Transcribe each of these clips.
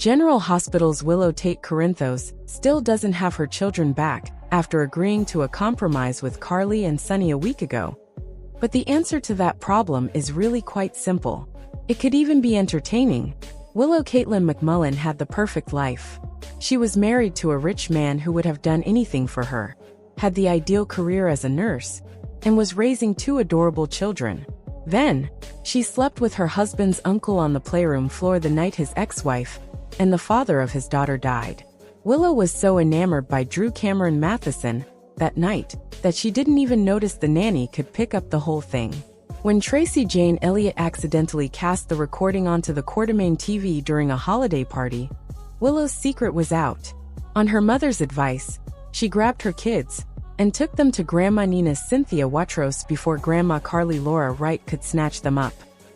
General Hospital's Willow Tate Corinthos still doesn't have her children back after agreeing to a compromise with Carly and Sonny a week ago. But the answer to that problem is really quite simple. It could even be entertaining. Willow Caitlin McMullen had the perfect life. She was married to a rich man who would have done anything for her, had the ideal career as a nurse, and was raising two adorable children. Then, she slept with her husband's uncle on the playroom floor the night his ex-wife and the father of his daughter died. Willow was so enamored by Drew Cameron Matheson that night that she didn't even notice the nanny could pick up the whole thing. When Tracy Jane Elliott accidentally cast the recording onto the Quartermaine TV during a holiday party, Willow's secret was out. On her mother's advice, she grabbed her kids and took them to Grandma Nina's Cynthia Watros before Grandma Carly Laura Wright could snatch them up.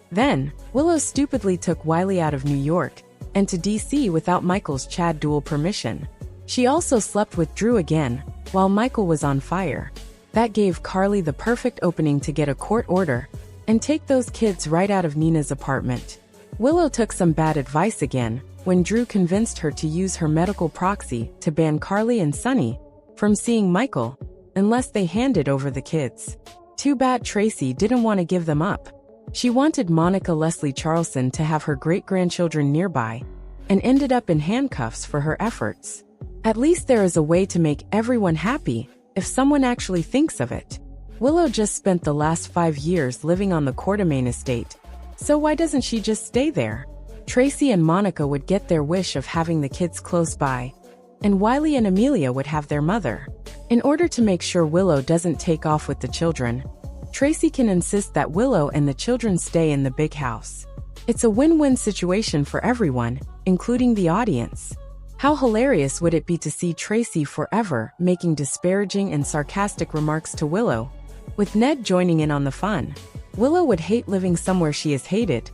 Then, Willow stupidly took Wiley out of New York and to DC without Michael's Chad Duell permission. She also slept with Drew again, while Michael was on fire. That gave Carly the perfect opening to get a court order and take those kids right out of Nina's apartment. Willow took some bad advice again when Drew convinced her to use her medical proxy to ban Carly and Sonny from seeing Michael unless they handed over the kids. Too bad Tracy didn't want to give them up. She wanted Monica Leslie Charlson to have her great-grandchildren nearby and ended up in handcuffs for her efforts. At least there is a way to make everyone happy if someone actually thinks of it. Willow just spent the last 5 years living on the Quartermaine estate, so why doesn't she just stay there? Tracy and Monica would get their wish of having the kids close by, and Wiley and Amelia would have their mother. In order to make sure Willow doesn't take off with the children, Tracy can insist that Willow and the children stay in the big house. It's a win-win situation for everyone, including the audience. How hilarious would it be to see Tracy forever making disparaging and sarcastic remarks to Willow, with Ned joining in on the fun? Willow would hate living somewhere she is hated,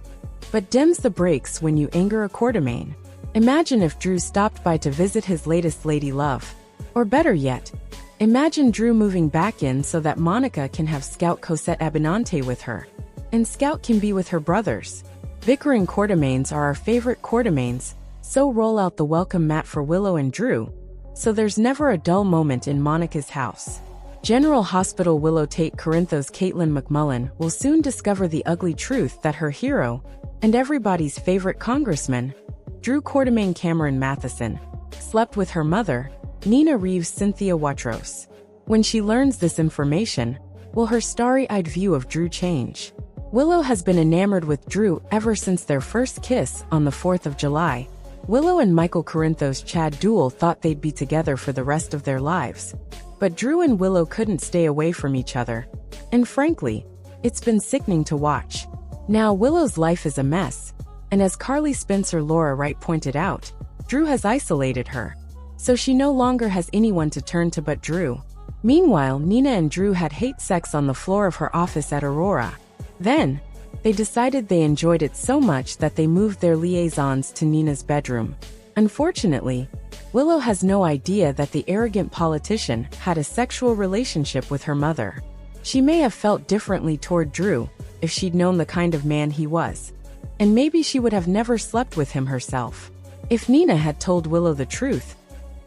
but dims the brakes when you anger a Quartermaine. Imagine if Drew stopped by to visit his latest lady love. Or better yet, imagine Drew moving back in so that Monica can have Scout Cosette Abinante with her, and Scout can be with her brothers. Bickering Quartermaines are our favorite Quartermaines, so roll out the welcome mat for Willow and Drew, so there's never a dull moment in Monica's house. General Hospital Willow Tate Corinthos Caitlin McMullen will soon discover the ugly truth that her hero, and everybody's favorite congressman, Drew Quartermaine Cameron Matheson, slept with her mother, Nina Reeves Cynthia Watros. When she learns this information, will her starry-eyed view of Drew change? Willow has been enamored with Drew ever since their first kiss on the 4th of July. Willow and Michael Corinthos Chad Duell thought they'd be together for the rest of their lives. But Drew and Willow couldn't stay away from each other. And frankly, it's been sickening to watch. Now Willow's life is a mess. And as Carly Spencer Laura Wright pointed out, Drew has isolated her. So she no longer has anyone to turn to but Drew. Meanwhile, Nina and Drew had hate sex on the floor of her office at Aurora. Then, they decided they enjoyed it so much that they moved their liaisons to Nina's bedroom. Unfortunately, Willow has no idea that the arrogant politician had a sexual relationship with her mother. She may have felt differently toward Drew if she'd known the kind of man he was. And maybe she would have never slept with him herself. If Nina had told Willow the truth,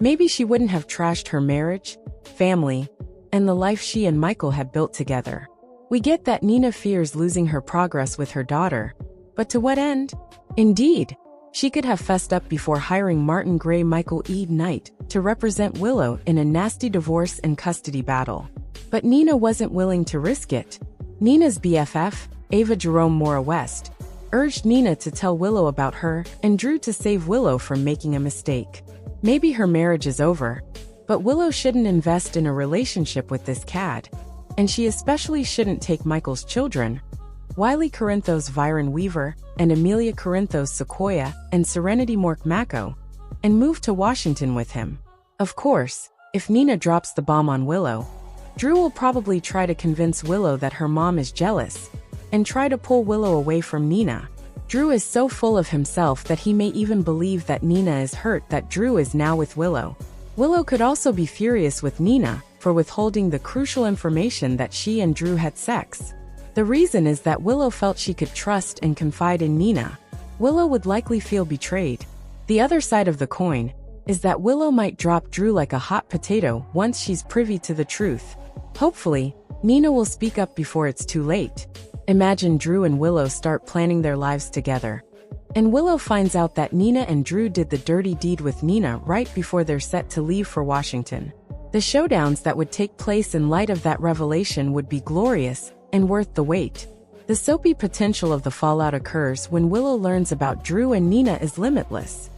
maybe she wouldn't have trashed her marriage, family, and the life she and Michael had built together. We get that Nina fears losing her progress with her daughter, but to what end? Indeed, she could have fessed up before hiring Martin Gray Michael E. Knight to represent Willow in a nasty divorce and custody battle. But Nina wasn't willing to risk it. Nina's BFF, Ava Jerome Mora West, urged Nina to tell Willow about her and Drew to save Willow from making a mistake. Maybe her marriage is over, but Willow shouldn't invest in a relationship with this cad. And she especially shouldn't take Michael's children, Wiley Corinthos Viren Weaver and Amelia Corinthos Sequoia and Serenity Mork Mako, and move to Washington with him. Of course, if Nina drops the bomb on Willow, Drew will probably try to convince Willow that her mom is jealous, and try to pull Willow away from Nina. Drew is so full of himself that he may even believe that Nina is hurt that Drew is now with Willow. Willow could also be furious with Nina for withholding the crucial information that she and Drew had sex. The reason is that Willow felt she could trust and confide in Nina. Willow would likely feel betrayed. The other side of the coin is that Willow might drop Drew like a hot potato once she's privy to the truth. Hopefully, Nina will speak up before it's too late. Imagine Drew and Willow start planning their lives together. And Willow finds out that Nina and Drew did the dirty deed with Nina right before they're set to leave for Washington. The showdowns that would take place in light of that revelation would be glorious and worth the wait. The soapy potential of the fallout occurs when Willow learns about Drew and Nina is limitless.